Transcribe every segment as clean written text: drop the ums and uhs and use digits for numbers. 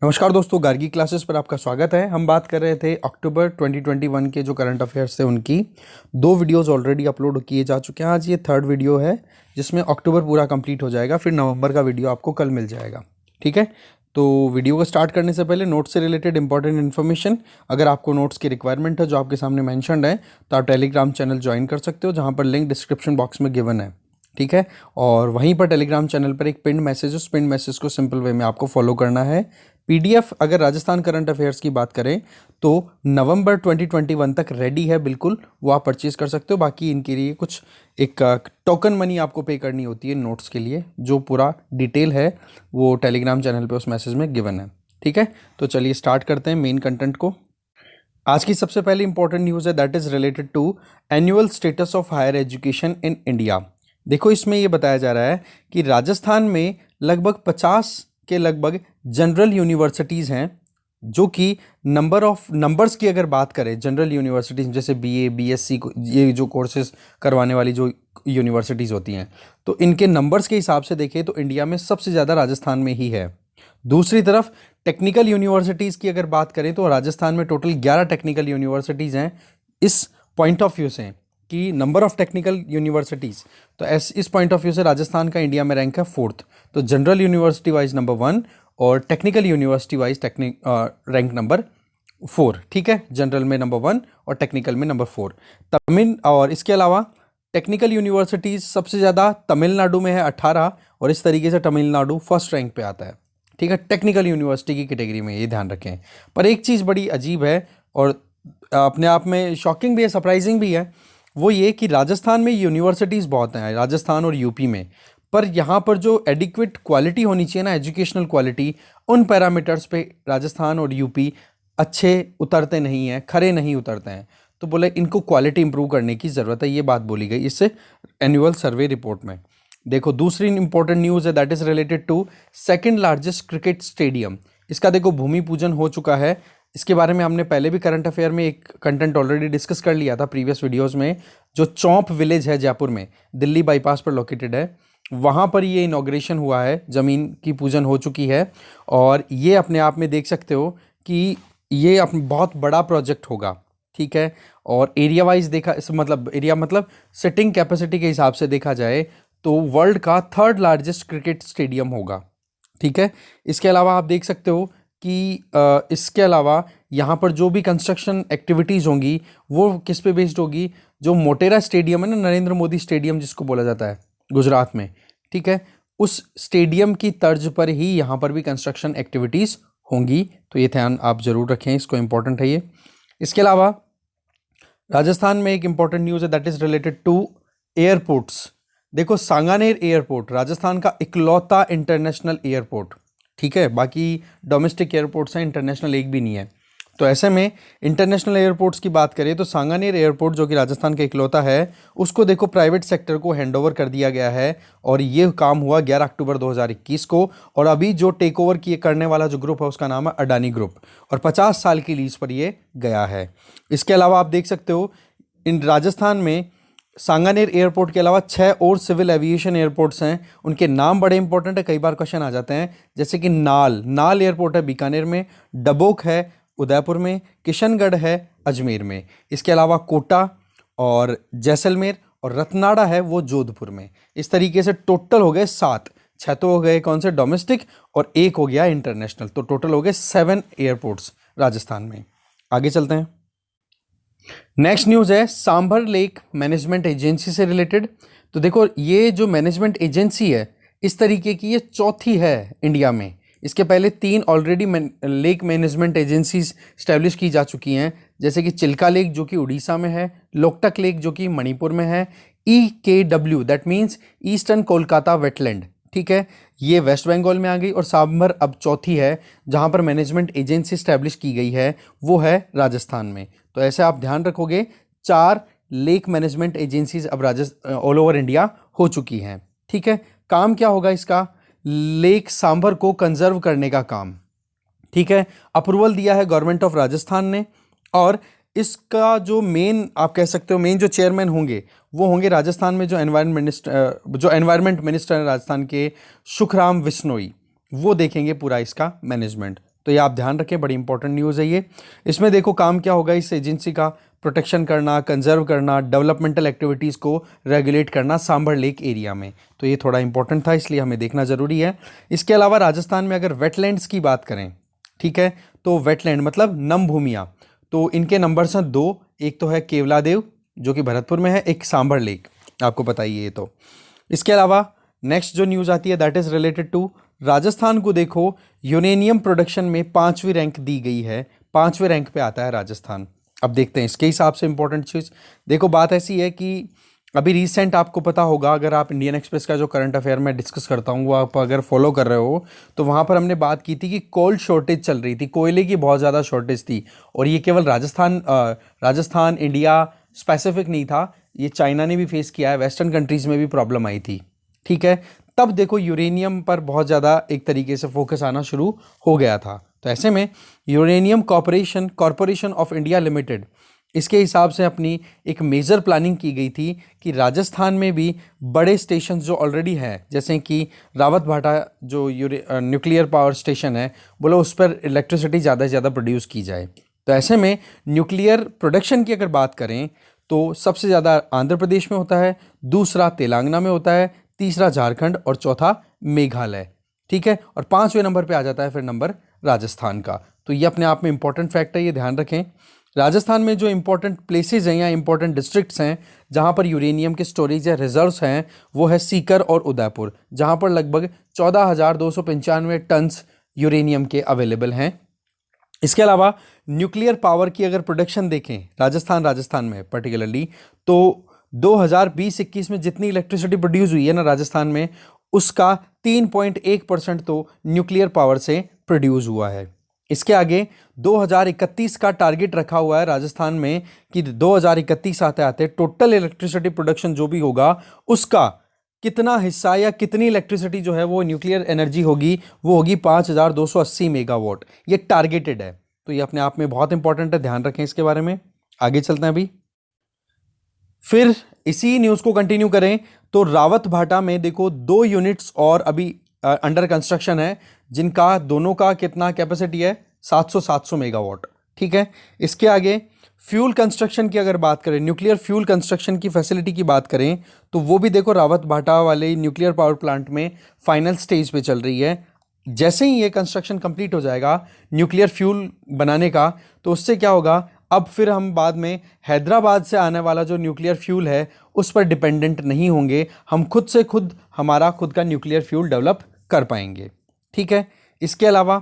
नमस्कार दोस्तों, गार्गी क्लासेस पर आपका स्वागत है। हम बात कर रहे थे अक्टूबर 2021 के जो करंट अफेयर्स थे उनकी। दो वीडियोस ऑलरेडी अपलोड किए जा चुके हैं। आज ये थर्ड वीडियो है जिसमें अक्टूबर पूरा कंप्लीट हो जाएगा, फिर नवंबर का वीडियो आपको कल मिल जाएगा। ठीक है, तो वीडियो को स्टार्ट करने से पहले नोट्स से रिलेटेड इंपॉर्टेंट इन्फॉर्मेशन, अगर आपको नोट्स की रिक्वायरमेंट है जो आपके सामने मैंशनड है तो आप टेलीग्राम चैनल ज्वाइन कर सकते हो, जहाँ पर लिंक डिस्क्रिप्शन बॉक्स में गिवन है। ठीक है, और वहीं पर टेलीग्राम चैनल पर एक पिंड मैसेज, उस पिंड मैसेज को सिंपल वे में आपको फॉलो करना है। पीडीएफ अगर राजस्थान करंट अफेयर्स की बात करें तो नवंबर 2021 तक रेडी है, बिल्कुल वो आप परचेज कर सकते हो। बाकी इनके लिए कुछ एक टोकन मनी आपको पे करनी होती है नोट्स के लिए, जो पूरा डिटेल है वो टेलीग्राम चैनल पे उस मैसेज में गिवन है। ठीक है, तो चलिए स्टार्ट करते हैं मेन कंटेंट को। आज की सबसे पहली इंपॉर्टेंट न्यूज़ है that is related to annual status of higher education in India. देखो, इसमें ये बताया जा रहा है कि राजस्थान में लगभग 50 के लगभग जनरल यूनिवर्सिटीज़ हैं, जो कि नंबर्स की अगर बात करें, जनरल यूनिवर्सिटीज़ जैसे बीए बीएससी ये जो कोर्सेज करवाने वाली जो यूनिवर्सिटीज़ होती हैं, तो इनके नंबर्स के हिसाब से देखें तो इंडिया में सबसे ज़्यादा राजस्थान में ही है। दूसरी तरफ टेक्निकल यूनिवर्सिटीज़ की अगर बात करें तो राजस्थान में टोटल 11 टेक्निकल यूनिवर्सिटीज़ हैं। इस पॉइंट ऑफ व्यू से कि नंबर ऑफ टेक्निकल यूनिवर्सिटीज़, तो इस पॉइंट ऑफ व्यू से राजस्थान का इंडिया में रैंक है 4th। तो जनरल यूनिवर्सिटी वाइज नंबर 1 और technical university wise rank number 4। ठीक है, जनरल में नंबर 1 और टेक्निकल में नंबर 4। और इसके अलावा टेक्निकल यूनिवर्सिटीज़ सबसे ज़्यादा तमिलनाडु में है 18, और इस तरीके से तमिलनाडु फर्स्ट रैंक पे आता है। ठीक है, टेक्निकल यूनिवर्सिटी की कैटेगरी में, ये ध्यान रखें। पर एक चीज़ बड़ी अजीब है और अपने आप में शॉकिंग भी है, सरप्राइजिंग भी है, वो ये कि राजस्थान में यूनिवर्सिटीज़ बहुत हैं, राजस्थान और यूपी में, पर यहाँ पर जो एडिक्वेट क्वालिटी होनी चाहिए ना, एजुकेशनल क्वालिटी, उन पैरामीटर्स पे राजस्थान और यूपी अच्छे उतरते नहीं हैं, खरे नहीं उतरते हैं। तो बोले इनको क्वालिटी इंप्रूव करने की ज़रूरत है, ये बात बोली गई इससे एनुअल सर्वे रिपोर्ट में। देखो, दूसरी इंपॉर्टेंट न्यूज़ है that is related to second largest cricket stadium. इसका देखो भूमि पूजन हो चुका है। इसके बारे में हमने पहले भी करंट अफेयर में एक कंटेंट ऑलरेडी डिस्कस कर लिया था प्रीवियस वीडियोस में। जो चौंप विलेज है जयपुर में, दिल्ली बाईपास पर लोकेटेड है, वहाँ पर ये इनॉग्रेशन हुआ है, ज़मीन की पूजन हो चुकी है। और ये अपने आप में देख सकते हो कि ये बहुत बड़ा प्रोजेक्ट होगा। ठीक है, और एरिया वाइज देखा, एरिया मतलब सिटिंग कैपेसिटी के हिसाब से देखा जाए तो वर्ल्ड का 3rd लार्जेस्ट क्रिकेट स्टेडियम होगा। ठीक है, इसके अलावा आप देख सकते हो कि इसके अलावा यहाँ पर जो भी कंस्ट्रक्शन एक्टिविटीज़ होंगी वो किस पे बेस्ड होगी, जो मोटेरा स्टेडियम है ना, नरेंद्र मोदी स्टेडियम जिसको बोला जाता है गुजरात में, ठीक है, उस स्टेडियम की तर्ज पर ही यहाँ पर भी कंस्ट्रक्शन एक्टिविटीज़ होंगी। तो ये ध्यान आप ज़रूर रखें, इसको इम्पोर्टेंट है ये। इसके अलावा राजस्थान में एक इम्पॉर्टेंट न्यूज़ है that is related to airports. देखो, सांगानेर एयरपोर्ट राजस्थान का इकलौता इंटरनेशनल एयरपोर्ट। ठीक है, बाकी डोमेस्टिक एयरपोर्ट्स हैं, इंटरनेशनल एक भी नहीं है। तो ऐसे में इंटरनेशनल एयरपोर्ट्स की बात करें तो सांगानेर एयरपोर्ट जो कि राजस्थान का इकलौता है, उसको देखो प्राइवेट सेक्टर को हैंडओवर कर दिया गया है, और ये काम हुआ 11 अक्टूबर 2021 को। और अभी जो टेक ओवर करने वाला जो ग्रुप है उसका नाम है अडानी ग्रुप, और 50 साल की लीज पर ये गया है। इसके अलावा आप देख सकते हो इन राजस्थान में सांगानेर एयरपोर्ट के अलावा 6 और सिविल एविएशन एयरपोर्ट्स हैं। उनके नाम बड़े इंपॉर्टेंट है, कई बार क्वेश्चन आ जाते हैं, जैसे कि नाल एयरपोर्ट है बीकानेर में, डबोक है उदयपुर में, किशनगढ़ है अजमेर में। इसके अलावा कोटा और जैसलमेर और रतनाड़ा है वो जोधपुर में। इस तरीके से टोटल हो गए 7, 6 तो हो गए कौन से डोमेस्टिक और 1 हो गया इंटरनेशनल, तो टोटल हो गए 7 एयरपोर्ट्स राजस्थान में। आगे चलते हैं। नेक्स्ट न्यूज़ है सांभर लेक मैनेजमेंट एजेंसी से रिलेटेड। तो देखो, ये जो मैनेजमेंट एजेंसी है इस तरीके की, ये चौथी है इंडिया में। इसके पहले 3 already lake management agencies establish की जा चुकी हैं, जैसे कि चिल्का लेक जो कि उड़ीसा में है, लोकटक लेक जो कि मणिपुर में है, EKW that means eastern Kolkata wetland, ठीक है, ये वेस्ट बंगाल में आ गई, और सांभर अब चौथी है जहां पर मैनेजमेंट एजेंसी स्टैब्लिश की गई है, वो है राजस्थान में। तो ऐसे आप ध्यान रखोगे, 4 लेक मैनेजमेंट एजेंसीज अब ऑल ओवर इंडिया हो चुकी हैं। ठीक है, काम क्या होगा इसका, लेक सांभर को कंजर्व करने का काम। ठीक है, अप्रूवल दिया है गवर्नमेंट ऑफ राजस्थान ने, और इसका जो मेन आप कह सकते हो मेन जो चेयरमैन होंगे वो होंगे राजस्थान में जो एनवायरनमेंट मिनिस्टर हैं राजस्थान के, सुखराम विश्नोई, वो देखेंगे पूरा इसका मैनेजमेंट। तो ये आप ध्यान रखें, बड़ी इंपॉर्टेंट न्यूज़ है ये। इसमें देखो काम क्या होगा, इस एजेंसी का प्रोटेक्शन करना, कंजर्व करना, डेवलपमेंटल एक्टिविटीज़ को रेगुलेट करना सांभर लेक एरिया में। तो ये थोड़ा इंपॉर्टेंट था, इसलिए हमें देखना ज़रूरी है। इसके अलावा राजस्थान में अगर वेटलैंड्स की बात करें, ठीक है, तो वेटलैंड मतलब नम भूमियाँ, तो इनके नंबर्स हैं दो। एक तो है केवलादेव जो कि भरतपुर में है, एक सांभर लेक, आपको पता ही है ये तो। इसके अलावा नेक्स्ट जो न्यूज़ आती है that is related to Rajasthan को। देखो यूरेनियम प्रोडक्शन में 5वीं रैंक दी गई है, 5वें रैंक पे आता है राजस्थान। अब देखते हैं इसके हिसाब से इंपॉर्टेंट चीज़। देखो बात ऐसी है कि अभी रिसेंट आपको पता होगा, अगर आप इंडियन एक्सप्रेस का जो करंट अफेयर में डिस्कस करता हूँ वो आप अगर फॉलो कर रहे हो, तो वहाँ पर हमने बात की थी कि कोल शॉर्टेज चल रही थी, कोयले की बहुत ज़्यादा शॉर्टेज थी। और ये केवल राजस्थान इंडिया स्पेसिफिक नहीं था, ये चाइना ने भी फेस किया है, वेस्टर्न कंट्रीज़ में भी प्रॉब्लम आई थी, ठीक है। तब देखो यूरेनियम पर बहुत ज़्यादा एक तरीके से फोकस आना शुरू हो गया था। तो ऐसे में uranium corporation of India limited, इसके हिसाब से अपनी एक मेजर प्लानिंग की गई थी कि राजस्थान में भी बड़े स्टेशन जो ऑलरेडी हैं, जैसे कि रावत भाटा जो न्यूक्लियर पावर स्टेशन है, बोलो उस पर इलेक्ट्रिसिटी ज़्यादा से ज़्यादा प्रोड्यूस की जाए। तो ऐसे में न्यूक्लियर प्रोडक्शन की अगर बात करें तो सबसे ज़्यादा आंध्र प्रदेश में होता है, दूसरा तेलंगाना में होता है, तीसरा झारखंड और चौथा मेघालय, ठीक है। और 5वें नंबर पे आ जाता है फिर नंबर राजस्थान का। तो ये अपने आप में इंपॉर्टेंट फैक्ट है, ये ध्यान रखें। राजस्थान में जो इंपॉर्टेंट प्लेसेस हैं या इंपॉर्टेंट डिस्ट्रिक्ट्स हैं जहाँ पर यूरेनियम के स्टोरेज या रिजर्व्स हैं, वो है सीकर और उदयपुर, जहाँ पर लगभग 14,295 टन्स यूरेनियम के अवेलेबल हैं। इसके अलावा न्यूक्लियर पावर की अगर प्रोडक्शन देखें राजस्थान में पर्टिकुलरली, तो 2020-21 में जितनी इलेक्ट्रिसिटी प्रोड्यूस हुई है ना राजस्थान में, उसका 3.1% तो न्यूक्लियर पावर से प्रोड्यूस हुआ है। इसके आगे 2031 का टारगेट रखा हुआ है राजस्थान में कि 2031 आते आते टोटल इलेक्ट्रिसिटी प्रोडक्शन जो भी होगा उसका कितना हिस्सा या कितनी इलेक्ट्रिसिटी जो है वो न्यूक्लियर एनर्जी होगी, वो होगी 5,280 मेगावाट। ये टारगेटेड है, तो ये अपने आप में बहुत इंपॉर्टेंट है, ध्यान रखें इसके बारे में। आगे चलते हैं अभी। फिर इसी न्यूज़ को कंटिन्यू करें तो रावत भाटा में देखो 2 यूनिट्स और अभी अंडर कंस्ट्रक्शन है, जिनका दोनों का कितना कैपेसिटी है, 700 मेगावाट, ठीक है। इसके आगे फ्यूल कंस्ट्रक्शन की अगर बात करें, न्यूक्लियर फ्यूल कंस्ट्रक्शन की फैसिलिटी की बात करें, तो वो भी देखो रावत भाटा वाले न्यूक्लियर पावर प्लांट में फाइनल स्टेज पे चल रही है। जैसे ही ये कंस्ट्रक्शन कंप्लीट हो जाएगा न्यूक्लियर फ्यूल बनाने का, तो उससे क्या होगा, अब फिर हम बाद में हैदराबाद से आने वाला जो न्यूक्लियर फ्यूल है उस पर डिपेंडेंट नहीं होंगे, हम खुद से खुद हमारा खुद का न्यूक्लियर फ्यूल डेवलप कर पाएंगे, ठीक है। इसके अलावा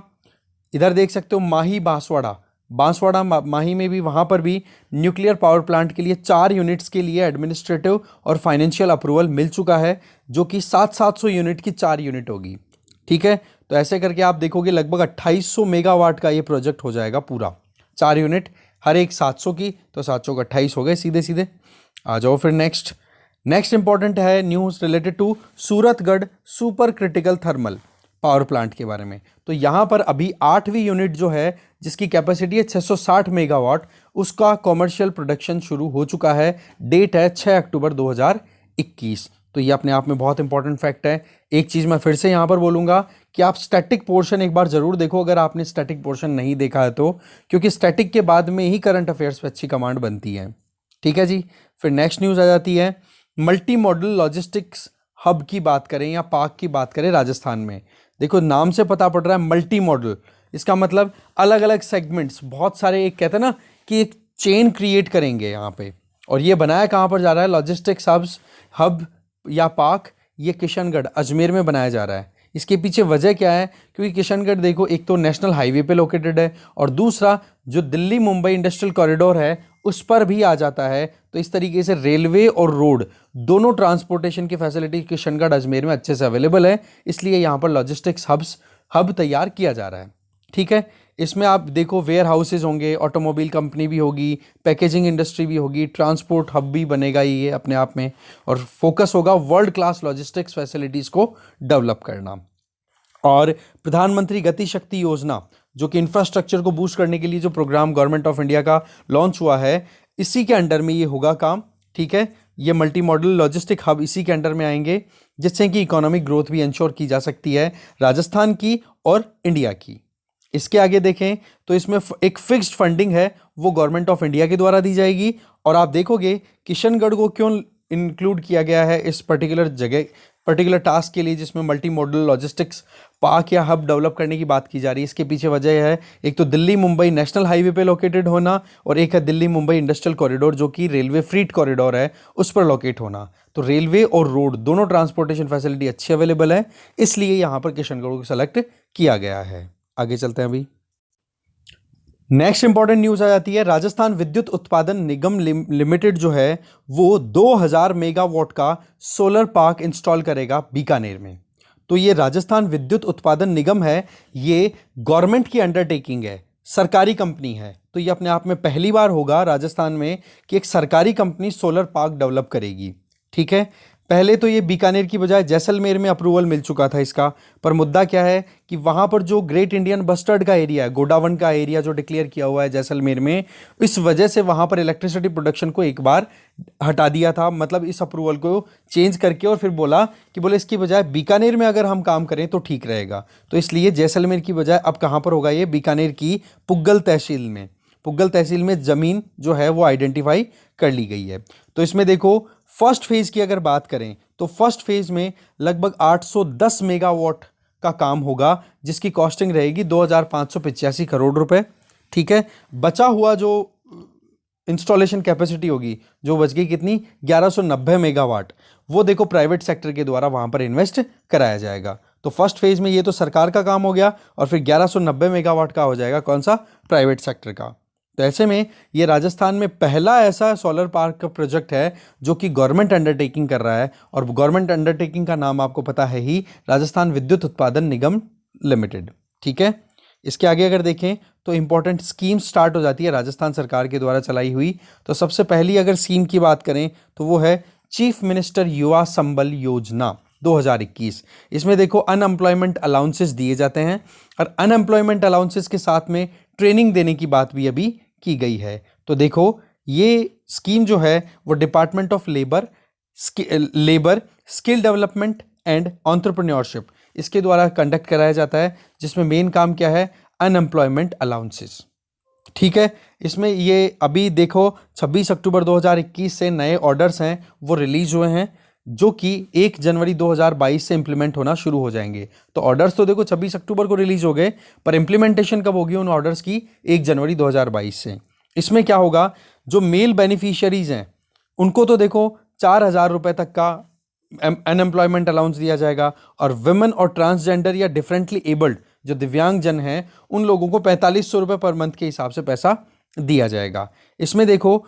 इधर देख सकते हो माही बांसवाड़ा माही में भी, वहाँ पर भी न्यूक्लियर पावर प्लांट के लिए 4 यूनिट्स के लिए एडमिनिस्ट्रेटिव और फाइनेंशियल अप्रूवल मिल चुका है, जो कि 700 यूनिट की 4 यूनिट होगी, ठीक है। तो ऐसे करके आप देखोगे लगभग 2800 मेगावाट का ये प्रोजेक्ट हो जाएगा पूरा, 4 यूनिट, हर एक 700 की, तो 700 का 28 हो गए सीधे सीधे। आ जाओ फिर नेक्स्ट इंपॉर्टेंट है news related to Suratgarh super critical thermal power plant के बारे में। तो यहाँ पर अभी 8वीं यूनिट जो है जिसकी कैपेसिटी है 660 मेगावाट, उसका कॉमर्शियल प्रोडक्शन शुरू हो चुका है। डेट है 6 अक्टूबर 2021। तो ये अपने आप में बहुत इंपॉर्टेंट फैक्ट है। एक चीज़ मैं फिर से यहाँ पर बोलूँगा कि आप स्टैटिक पोर्शन एक बार ज़रूर देखो, अगर आपने स्टैटिक पोर्शन नहीं देखा है तो, क्योंकि स्टैटिक के बाद में ही करंट अफेयर्स पे अच्छी कमांड बनती है, ठीक है जी। फिर नेक्स्ट न्यूज़ आ जाती है मल्टी मॉडल लॉजिस्टिक्स हब की बात करें या पार्क की बात करें राजस्थान में। देखो नाम से पता पड़ रहा है मल्टी मॉडल, इसका मतलब अलग अलग सेगमेंट्स, बहुत सारे, एक कहते हैं ना कि एक चेन क्रिएट करेंगे यहाँ पे। और ये बनाया कहाँ पर जा रहा है, लॉजिस्टिक्स हब या पार्क, ये किशनगढ़ अजमेर में बनाया जा रहा है। इसके पीछे वजह क्या है, क्योंकि किशनगढ़ देखो एक तो नेशनल हाईवे पे लोकेटेड है और दूसरा जो दिल्ली मुंबई इंडस्ट्रियल कॉरिडोर है उस पर भी आ जाता है। तो इस तरीके से रेलवे और रोड दोनों ट्रांसपोर्टेशन की फैसिलिटी किशनगढ़ अजमेर में अच्छे से अवेलेबल है, इसलिए यहाँ पर लॉजिस्टिक्स हब तैयार किया जा रहा है, ठीक है। इसमें आप देखो वेयर हाउसेज होंगे, ऑटोमोबाइल कंपनी भी होगी, पैकेजिंग इंडस्ट्री भी होगी, ट्रांसपोर्ट हब भी बनेगा ये अपने आप में, और फोकस होगा वर्ल्ड क्लास लॉजिस्टिक्स फैसिलिटीज़ को डेवलप करना। और प्रधानमंत्री गति शक्ति योजना जो कि इंफ्रास्ट्रक्चर को बूस्ट करने के लिए जो प्रोग्राम गवर्नमेंट ऑफ इंडिया का लॉन्च हुआ है, इसी के अंडर में ये होगा काम, ठीक है। ये मल्टी मॉडल लॉजिस्टिक हब इसी के अंडर में आएंगे, जिससे कि इकोनॉमिक ग्रोथ भी इंश्योर की जा सकती है राजस्थान की और इंडिया की। इसके आगे देखें तो इसमें एक फिक्स्ड फंडिंग है, वो गवर्नमेंट ऑफ इंडिया के द्वारा दी जाएगी। और आप देखोगे किशनगढ़ को क्यों इंक्लूड किया गया है इस पर्टिकुलर जगह, पर्टिकुलर टास्क के लिए, जिसमें मल्टी मॉडल लॉजिस्टिक्स पार्क या हब डेवलप करने की बात की जा रही है। इसके पीछे वजह है, एक तो दिल्ली मुंबई नेशनल हाईवे पे लोकेटेड होना, और एक है दिल्ली मुंबई इंडस्ट्रियल कॉरिडोर जो कि रेलवे फ्रीट कॉरिडोर है, उस पर लोकेट होना। तो रेलवे और रोड दोनों ट्रांसपोर्टेशन फैसिलिटी अच्छी अवेलेबल है, इसलिए यहाँ पर किशनगढ़ को सेलेक्ट किया गया है। आगे चलते हैं अभी। नेक्स्ट इंपॉर्टेंट न्यूज आ जाती है, राजस्थान विद्युत उत्पादन निगम लिमिटेड जो है वो 2000 मेगावाट का सोलर पार्क इंस्टॉल करेगा बीकानेर में। तो ये राजस्थान विद्युत उत्पादन निगम है, ये गवर्नमेंट की अंडरटेकिंग है, सरकारी कंपनी है। तो ये अपने आप में पहली बार होगा राजस्थान में कि एक सरकारी कंपनी सोलर पार्क डेवलप करेगी। ठीक है, पहले तो ये बीकानेर की बजाय जैसलमेर में अप्रूवल मिल चुका था इसका, पर मुद्दा क्या है कि वहाँ पर जो ग्रेट इंडियन बस्टर्ड का एरिया है, गोडावन का एरिया जो डिक्लेयर किया हुआ है जैसलमेर में, इस वजह से वहाँ पर इलेक्ट्रिसिटी प्रोडक्शन को एक बार हटा दिया था, मतलब इस अप्रूवल को चेंज करके, और फिर बोला कि बोले इसकी बजाय बीकानेर में अगर हम काम करें तो ठीक रहेगा। तो इसलिए जैसलमेर की बजाय अब कहाँ पर होगा, ये बीकानेर की पुग्गल तहसील में, पुग्गल तहसील में ज़मीन जो है वो आइडेंटिफाई कर ली गई है। तो इसमें देखो फर्स्ट फेज़ की अगर बात करें तो फर्स्ट फेज़ में लगभग 810 मेगावाट का काम होगा, जिसकी कॉस्टिंग रहेगी 2585 करोड़ रुपए। ठीक है, बचा हुआ जो इंस्टॉलेशन कैपेसिटी होगी, जो बच गई कितनी, 1190 मेगावाट, वो देखो प्राइवेट सेक्टर के द्वारा वहाँ पर इन्वेस्ट कराया जाएगा। तो फर्स्ट फेज़ में ये तो सरकार का काम हो गया, और फिर 1190 मेगावाट का हो जाएगा कौन सा, प्राइवेट सेक्टर का। तो ऐसे में ये राजस्थान में पहला ऐसा सोलर पार्क का प्रोजेक्ट है जो कि गवर्नमेंट अंडरटेकिंग कर रहा है, और गवर्नमेंट अंडरटेकिंग का नाम आपको पता है ही, राजस्थान विद्युत उत्पादन निगम लिमिटेड। ठीक है, इसके आगे अगर देखें तो इंपॉर्टेंट स्कीम स्टार्ट हो जाती है राजस्थान सरकार के द्वारा चलाई हुई। तो सबसे पहली अगर स्कीम की बात करें तो वो है चीफ मिनिस्टर युवा संबल योजना 2021। इसमें देखो अनएम्प्लॉयमेंट अलाउंसेस दिए जाते हैं, और अनएम्प्लॉयमेंट अलाउंसेस के साथ में ट्रेनिंग देने की बात भी अभी की गई है। तो देखो ये स्कीम जो है वो department of labour skill development and entrepreneurship, इसके द्वारा कंडक्ट कराया जाता है, जिसमें मेन काम क्या है, अनएम्प्लॉयमेंट अलाउंसेस। ठीक है, इसमें ये अभी देखो 26 अक्टूबर 2021 से नए ऑर्डर्स हैं वो रिलीज हुए हैं, जो कि 1 जनवरी 2022 से इंप्लीमेंट होना शुरू हो जाएंगे। तो ऑर्डर्स तो देखो 26 अक्टूबर को रिलीज हो गए, पर इंप्लीमेंटेशन कब होगी उन ऑर्डर्स की, 1 जनवरी 2022 से। इसमें क्या होगा, जो मेल बेनिफिशियरीज हैं उनको तो देखो 4000 रुपये तक का अनएम्प्लॉयमेंट अलाउंस दिया जाएगा, और विमेन और ट्रांसजेंडर या डिफरेंटली एबल्ड जो दिव्यांग जन हैं उन लोगों को 4500 रुपये पर मंथ के हिसाब से पैसा दिया जाएगा। इसमें देखो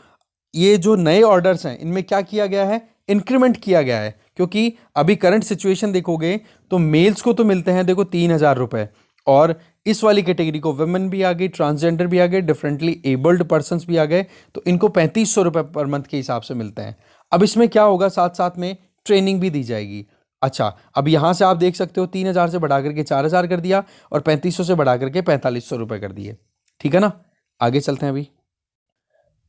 ये जो नए ऑर्डर्स हैं इनमें क्या किया गया है, इंक्रीमेंट किया गया है, क्योंकि अभी करंट सिचुएशन देखोगे तो मेल्स को तो मिलते हैं देखो 3000 रुपये, और इस वाली कैटेगरी को विमेन भी आ गई, ट्रांसजेंडर भी आ गए, डिफरेंटली एबल्ड पर्सन्स भी आ गए, तो इनको 3500 रुपये पर मंथ के हिसाब से मिलते हैं। अब इसमें क्या होगा, साथ साथ में ट्रेनिंग भी दी जाएगी। अच्छा, अब यहाँ से आप देख सकते हो 3000 से बढ़ा करके 4000 कर दिया, और 3500 से बढ़ा करके 4500 रुपये कर दिए। ठीक है ना, आगे चलते हैं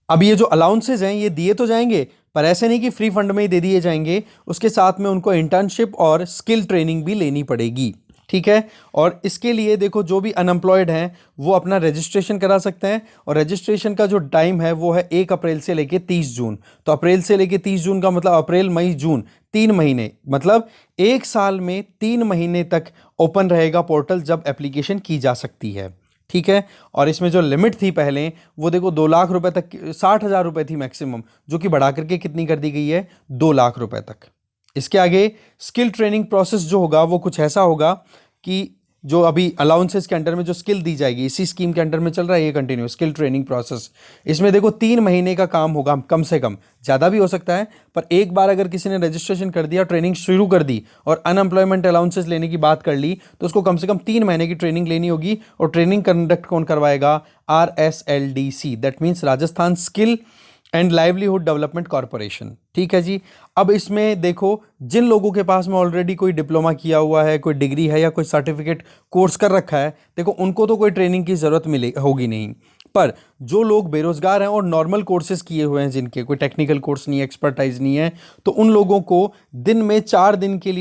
अभी ये जो अलाउंसेस हैं ये दिए तो जाएंगे, पर ऐसे नहीं कि फ्री फंड में ही दे दिए जाएंगे, उसके साथ में उनको इंटर्नशिप और स्किल ट्रेनिंग भी लेनी पड़ेगी। ठीक है, और इसके लिए देखो जो भी अनएम्प्लॉयड हैं वो अपना रजिस्ट्रेशन करा सकते हैं, और रजिस्ट्रेशन का जो टाइम है वो है 1 अप्रैल से लेके 30 जून। तो अप्रैल से लेके 30 जून का मतलब अप्रैल मई जून 3 महीने, मतलब 1 साल में 3 महीने तक ओपन रहेगा पोर्टल, जब एप्लीकेशन की जा सकती है। ठीक है, और इसमें जो लिमिट थी पहले वो देखो 2 लाख रुपए तक, 60,000 रुपए थी मैक्सिमम, जो कि बढ़ा करके कितनी कर दी गई है, 2 लाख रुपए तक। इसके आगे स्किल ट्रेनिंग प्रोसेस जो होगा वो कुछ ऐसा होगा कि जो अभी अलाउंसेस के अंडर में जो स्किल दी जाएगी इसी स्कीम के अंडर में चल रहा है ये कंटिन्यू स्किल ट्रेनिंग प्रोसेस। इसमें देखो 3 महीने का काम होगा कम से कम, ज़्यादा भी हो सकता है, पर एक बार अगर किसी ने रजिस्ट्रेशन कर दिया, ट्रेनिंग शुरू कर दी और अनएम्प्लॉयमेंट अलाउंसेस लेने की बात कर ली, तो उसको कम से कम 3 महीने की ट्रेनिंग लेनी होगी। और ट्रेनिंग कंडक्ट कौन करवाएगा, RSLDC, that means Rajasthan skill and livelihood development corporation. ठीक है जी, अब इसमें देखो जिन लोगों के पास में ऑलरेडी कोई डिप्लोमा किया हुआ है, कोई डिग्री है या कोई सर्टिफिकेट कोर्स कर रखा है, देखो उनको तो कोई ट्रेनिंग की ज़रूरत होगी नहीं, पर जो लोग बेरोजगार हैं और नॉर्मल कोर्सेज किए हुए हैं, जिनके कोई टेक्निकल कोर्स नहीं है, एक्सपर्टाइज नहीं है, तो उन लोगों को दिन में 4 घंटे के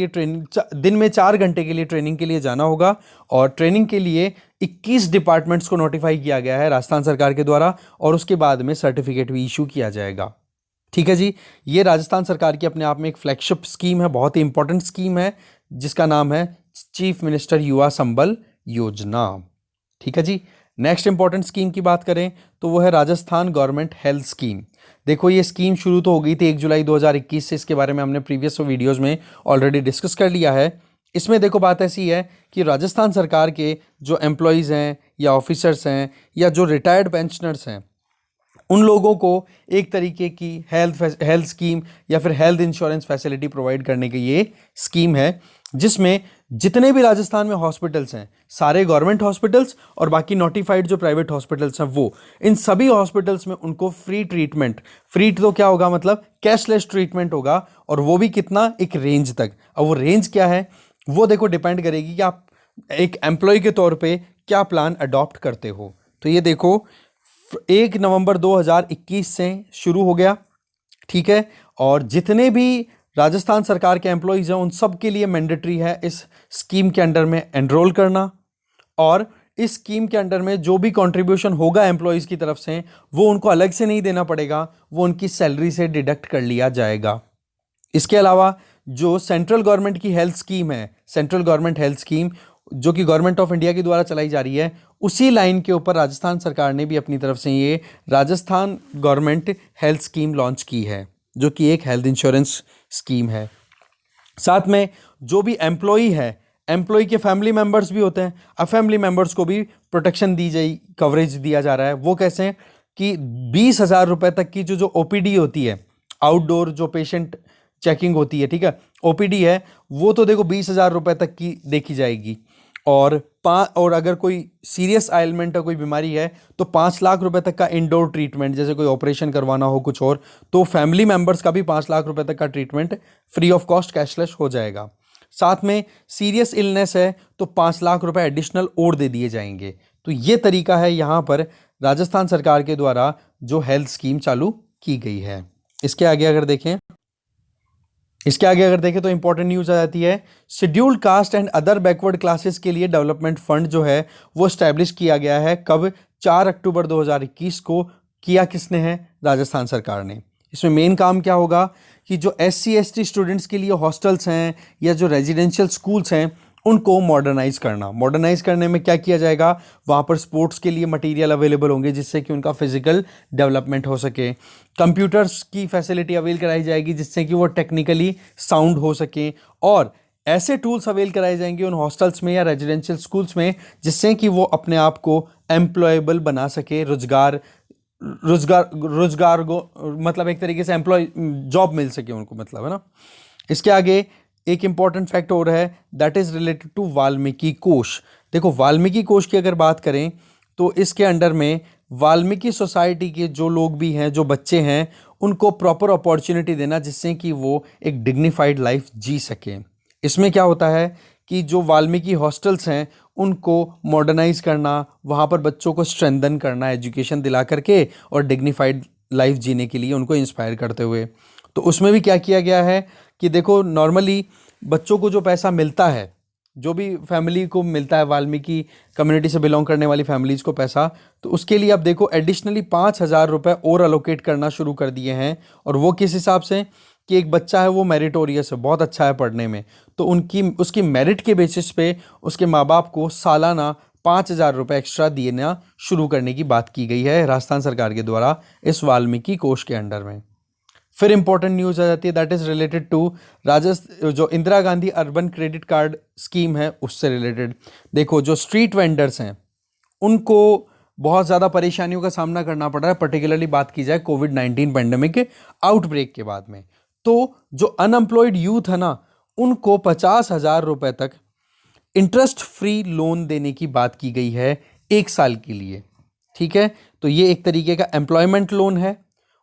लिए ट्रेनिंग के लिए जाना होगा। और ट्रेनिंग के लिए 21 डिपार्टमेंट्स को नोटिफाई किया गया है राजस्थान सरकार के द्वारा, और उसके बाद में सर्टिफिकेट भी इशू किया जाएगा। ठीक है जी, ये राजस्थान सरकार की अपने आप में एक फ्लैगशिप स्कीम है, बहुत ही इंपॉर्टेंट स्कीम है, जिसका नाम है चीफ मिनिस्टर युवा संबल योजना। ठीक है जी। नेक्स्ट इंपॉर्टेंट स्कीम की बात करें तो वो है राजस्थान गवर्नमेंट हेल्थ स्कीम। देखो ये स्कीम शुरू तो हो गई थी 1 जुलाई 2021 से, इसके बारे में हमने प्रीवियस वीडियोस में ऑलरेडी डिस्कस कर लिया है। इसमें देखो बात ऐसी है कि राजस्थान सरकार के जो एम्प्लॉयज़ हैं या ऑफिसर्स हैं या जो रिटायर्ड पेंशनर्स हैं, उन लोगों को एक तरीके की हेल्थ स्कीम या फिर हेल्थ इंश्योरेंस फैसिलिटी प्रोवाइड करने की ये स्कीम है, जिसमें जितने भी राजस्थान में हॉस्पिटल्स हैं, सारे गवर्नमेंट हॉस्पिटल्स और बाकी नोटिफाइड जो प्राइवेट हॉस्पिटल्स हैं, वो इन सभी हॉस्पिटल्स में उनको फ्री ट्रीटमेंट, फ्री तो क्या होगा मतलब कैशलेस ट्रीटमेंट होगा, और वो भी कितना, एक रेंज तक। अब वो रेंज क्या है वो देखो डिपेंड करेगी कि आप एक एम्प्लॉय के तौर पे क्या प्लान अडॉप्ट करते हो। तो ये देखो 1 नवंबर 2021 से शुरू हो गया, ठीक है, और जितने भी राजस्थान सरकार के एम्प्लॉयज़ हैं उन सब के लिए मैंडेटरी है इस स्कीम के अंडर में एनरोल करना, और इस स्कीम के अंडर में जो भी कंट्रीब्यूशन होगा एम्प्लॉयज़ की तरफ से वो उनको अलग से नहीं देना पड़ेगा, वो उनकी सैलरी से डिडक्ट कर लिया जाएगा। इसके अलावा जो सेंट्रल गवर्नमेंट की हेल्थ स्कीम है, सेंट्रल गवर्नमेंट हेल्थ स्कीम जो कि गवर्नमेंट ऑफ इंडिया के द्वारा चलाई जा रही है, उसी लाइन के ऊपर राजस्थान सरकार ने भी अपनी तरफ से ये Rajasthan government health scheme launch की है, जो कि एक हेल्थ इंश्योरेंस स्कीम है। साथ में जो भी एम्प्लॉई है, एम्प्लॉय के फैमिली मेंबर्स भी होते हैं, अब फैमिली मेंबर्स को भी प्रोटेक्शन दी जाए, कवरेज दिया जा रहा है। वो कैसे कि 20,000 रुपये तक की जो ओपीडी होती है, आउटडोर जो पेशेंट चेकिंग होती है, ठीक है, ओपीडी है, वो तो देखो 20,000 रुपये तक की देखी जाएगी। और अगर कोई सीरियस आइलमेंट है, कोई बीमारी है, तो 5 लाख रुपए तक का इंडोर ट्रीटमेंट, जैसे कोई ऑपरेशन करवाना हो कुछ और, तो फैमिली मेंबर्स का भी 5 लाख रुपए तक का treatment free of cost cashless हो जाएगा। साथ में सीरियस इलनेस है तो 5 लाख रुपए एडिशनल और दे दिए जाएंगे। तो ये तरीका है यहाँ पर राजस्थान सरकार के द्वारा जो हेल्थ स्कीम चालू की गई है। इसके आगे अगर देखें तो इंपॉर्टेंट न्यूज़ आ जाती है, scheduled caste and other backward classes के लिए डेवलपमेंट फंड जो है वो स्टैब्लिश किया गया है। कब? 4 अक्टूबर 2021 को किया किसने है? राजस्थान सरकार ने। इसमें मेन काम क्या होगा कि जो SC ST स्टूडेंट्स के लिए हॉस्टल्स हैं या जो रेजिडेंशियल स्कूल्स हैं उनको मॉडर्नाइज करने में क्या किया जाएगा, वहाँ पर स्पोर्ट्स के लिए मटेरियल अवेलेबल होंगे जिससे कि उनका फिजिकल डेवलपमेंट हो सके, कंप्यूटर्स की फैसिलिटी अवेल कराई जाएगी जिससे कि वो टेक्निकली साउंड हो सके, और ऐसे टूल्स अवेल कराए जाएंगे उन हॉस्टल्स में या रेजिडेंशियल स्कूल्स में जिससे कि वो अपने आप को एम्प्लॉयबल बना सके, रोजगार मतलब एक तरीके से एम्प्लॉय जॉब मिल सके उनको, मतलब है ना। इसके आगे एक इंपॉर्टेंट फैक्ट और है, that is related to Valmiki Kosh. देखो वाल्मीकि कोष की अगर बात करें तो इसके अंडर में वाल्मीकि सोसाइटी के जो लोग भी हैं, जो बच्चे हैं, उनको प्रॉपर अपॉर्चुनिटी देना जिससे कि वो एक डिग्निफाइड लाइफ जी सके। इसमें क्या होता है कि जो वाल्मीकि हॉस्टल्स हैं उनको मॉडर्नाइज करना, वहाँ पर बच्चों को स्ट्रेंथन करना एजुकेशन दिला करके और डिग्निफाइड लाइफ जीने के लिए उनको इंस्पायर करते हुए। तो उसमें भी क्या किया गया है कि देखो नॉर्मली बच्चों को जो पैसा मिलता है, जो भी फैमिली को मिलता है, वाल्मीकि कम्युनिटी से बिलोंग करने वाली फैमिलीज़ को पैसा, तो उसके लिए अब देखो एडिशनली 5,000 रुपये और अलोकेट करना शुरू कर दिए हैं। और वो किस हिसाब से कि एक बच्चा है वो मेरिटोरियस है, बहुत अच्छा है पढ़ने में, तो उसकी मेरिट के बेसिस पे उसके माँ बाप को सालाना 5,000 रुपये एक्स्ट्रा देना शुरू करने की बात की गई है राजस्थान सरकार के द्वारा इस वाल्मीकि कोष के अंडर में। फिर इंपॉर्टेंट न्यूज़ आ जाती है, दैट इज़ रिलेटेड टू जो Indira Gandhi urban credit card scheme है उससे रिलेटेड। देखो जो स्ट्रीट वेंडर्स हैं उनको बहुत ज़्यादा परेशानियों का सामना करना पड़ रहा है, पर्टिकुलरली बात की जाए कोविड-19 पेंडेमिक के आउटब्रेक के बाद में। तो जो अनएम्प्लॉयड यूथ है ना, उनको 50,000 रुपये तक इंटरेस्ट फ्री लोन देने की बात की गई है 1 साल के लिए, ठीक है। तो ये एक तरीके का एम्प्लॉयमेंट लोन है।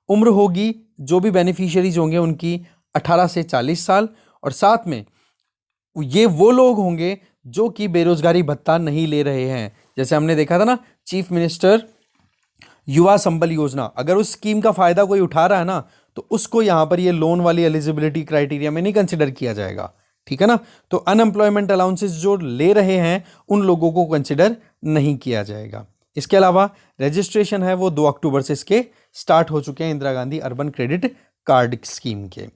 उम्र होगी जो भी बेनिफिशियरीज होंगे उनकी 18 से 40 साल, और साथ में ये वो लोग होंगे जो कि बेरोजगारी भत्ता नहीं ले रहे हैं। जैसे हमने देखा था ना, चीफ मिनिस्टर युवा संबल योजना, अगर उस स्कीम का फायदा कोई उठा रहा है ना तो उसको यहाँ पर ये लोन वाली एलिजिबिलिटी क्राइटेरिया में नहीं कंसिडर किया जाएगा, ठीक है ना। तो अनएम्प्लॉयमेंट अलाउंसेस जो ले रहे हैं उन लोगों को कंसिडर नहीं किया जाएगा। इसके अलावा रजिस्ट्रेशन है वो 2 अक्टूबर से इसके स्टार्ट हो चुके हैं Indira Gandhi urban credit card scheme के।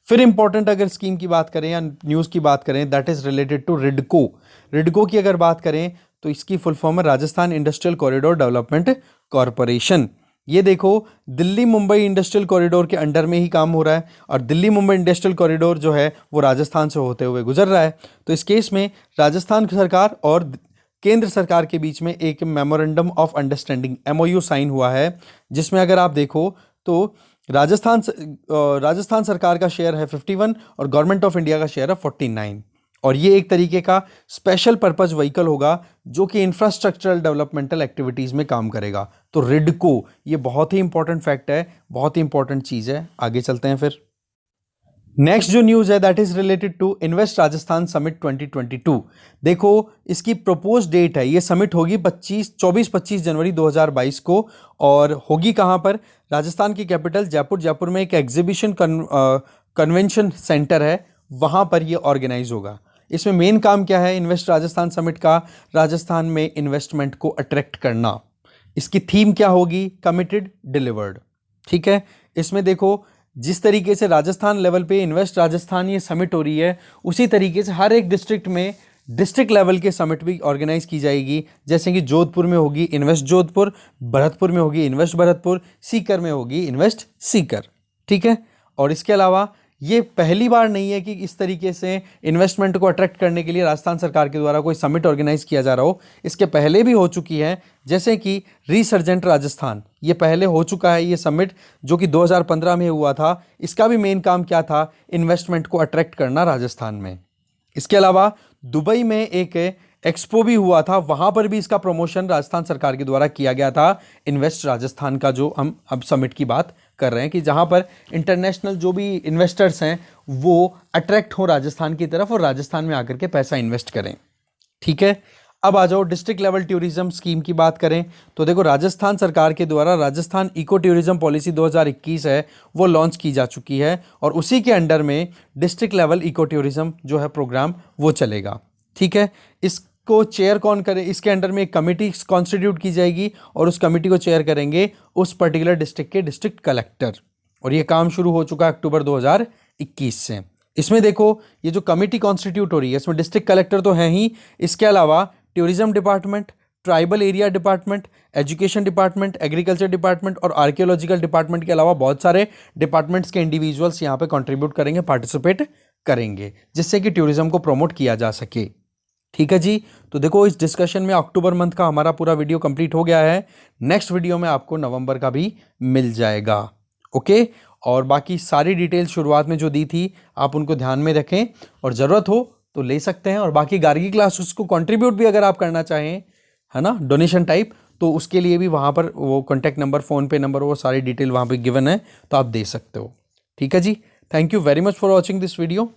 फिर इंपॉर्टेंट अगर स्कीम की बात करें या न्यूज़ की बात करें, दैट इज रिलेटेड टू रिडको। रिडको की अगर बात करें तो इसकी फुल फॉर्म है Rajasthan industrial corridor development corporation. ये देखो दिल्ली मुंबई इंडस्ट्रियल कॉरिडोर के अंडर में ही काम हो रहा है और दिल्ली मुंबई इंडस्ट्रियल कॉरिडोर जो है वो राजस्थान से होते हुए गुजर रहा है। तो इस केस में राजस्थान सरकार और केंद्र सरकार के बीच में एक memorandum of understanding MOU sign हुआ है, जिसमें अगर आप देखो तो राजस्थान सरकार का शेयर है 51 और गवर्नमेंट ऑफ इंडिया का शेयर है 49। और ये एक तरीके का स्पेशल पर्पस व्हीकल होगा जो कि इंफ्रास्ट्रक्चरल डेवलपमेंटल एक्टिविटीज़ में काम करेगा। तो रिडको ये बहुत ही इंपॉर्टेंट फैक्ट है, बहुत ही इंपॉर्टेंट चीज़ है। आगे चलते हैं फिर। नेक्स्ट जो न्यूज़ है that is related to invest Rajasthan summit 2022। देखो इसकी प्रपोज डेट है, ये समिट होगी 24-25 जनवरी 2022 को और होगी कहाँ पर? राजस्थान की कैपिटल जयपुर। जयपुर में एक एग्जीबिशन कन्वेंशन सेंटर है, वहाँ पर ये ऑर्गेनाइज होगा। इसमें मेन काम क्या है इन्वेस्ट राजस्थान समिट का? राजस्थान में इन्वेस्टमेंट को अट्रैक्ट करना। इसकी थीम क्या होगी? कमिटेड डिलीवर्ड, ठीक है। इसमें देखो जिस तरीके से राजस्थान लेवल पे इन्वेस्ट राजस्थान ये समिट हो रही है, उसी तरीके से हर एक डिस्ट्रिक्ट में डिस्ट्रिक्ट लेवल के समिट भी ऑर्गेनाइज की जाएगी। जैसे कि जोधपुर में होगी इन्वेस्ट जोधपुर, भरतपुर में होगी इन्वेस्ट भरतपुर, सीकर में होगी इन्वेस्ट सीकर, ठीक है। और इसके अलावा ये पहली बार नहीं है कि इस तरीके से इन्वेस्टमेंट को अट्रैक्ट करने के लिए राजस्थान सरकार के द्वारा कोई समिट ऑर्गेनाइज किया जा रहा हो। इसके पहले भी हो चुकी है, जैसे कि रीसर्जेंट राजस्थान, ये पहले हो चुका है ये समिट जो कि 2015 में हुआ था। इसका भी मेन काम क्या था? इन्वेस्टमेंट को अट्रैक्ट करना राजस्थान में। इसके अलावा दुबई में एक एक्सपो भी हुआ था, वहाँ पर भी इसका प्रमोशन राजस्थान सरकार के द्वारा किया गया था। इन्वेस्ट राजस्थान का जो हम अब समिट की बात कर रहे हैं कि जहाँ पर इंटरनेशनल जो भी इन्वेस्टर्स हैं वो अट्रैक्ट हो राजस्थान की तरफ और राजस्थान में आकर के पैसा इन्वेस्ट करें, ठीक है। अब आ जाओ डिस्ट्रिक्ट लेवल टूरिज्म स्कीम की बात करें तो देखो राजस्थान सरकार के द्वारा राजस्थान इको टूरिज्म पॉलिसी 2021 है वो लॉन्च की जा चुकी है और उसी के अंडर में डिस्ट्रिक्ट लेवल इको टूरिज्म जो है प्रोग्राम वो चलेगा, ठीक है। इसको चेयर कौन करे? इसके अंडर में एक कमेटी कॉन्स्टिट्यूट की जाएगी और उस कमेटी को चेयर करेंगे उस पर्टिकुलर डिस्ट्रिक्ट के डिस्ट्रिक्ट कलेक्टर और ये काम शुरू हो चुका है अक्टूबर 2021 से। इसमें देखो ये जो कमेटी कॉन्स्टिट्यूट हो रही है इसमें डिस्ट्रिक्ट कलेक्टर तो हैं ही, इसके अलावा tourism department, tribal area department, education department, agriculture department और आर्कियोलॉजिकल डिपार्टमेंट के अलावा बहुत सारे डिपार्टमेंट्स के इंडिविजुअल्स यहाँ पे कंट्रीब्यूट करेंगे, पार्टिसिपेट करेंगे, जिससे कि टूरिज्म को प्रमोट किया जा सके, ठीक है जी। तो देखो इस डिस्कशन में अक्टूबर मंथ का हमारा पूरा वीडियो कंप्लीट हो गया है। नेक्स्ट वीडियो में आपको नवंबर का भी मिल जाएगा, ओके। और बाकी सारी डिटेल शुरुआत में जो दी थी आप उनको ध्यान में रखें और ज़रूरत हो तो ले सकते हैं। और बाकी गार्गी क्लासेस को कंट्रीब्यूट भी अगर आप करना चाहें, है ना, डोनेशन टाइप, तो उसके लिए भी वहाँ पर वो कॉन्टैक्ट नंबर, फ़ोनपे नंबर, वो सारी डिटेल वहाँ पे गिवन है, तो आप दे सकते हो, ठीक है जी। Thank you very much for watching this video.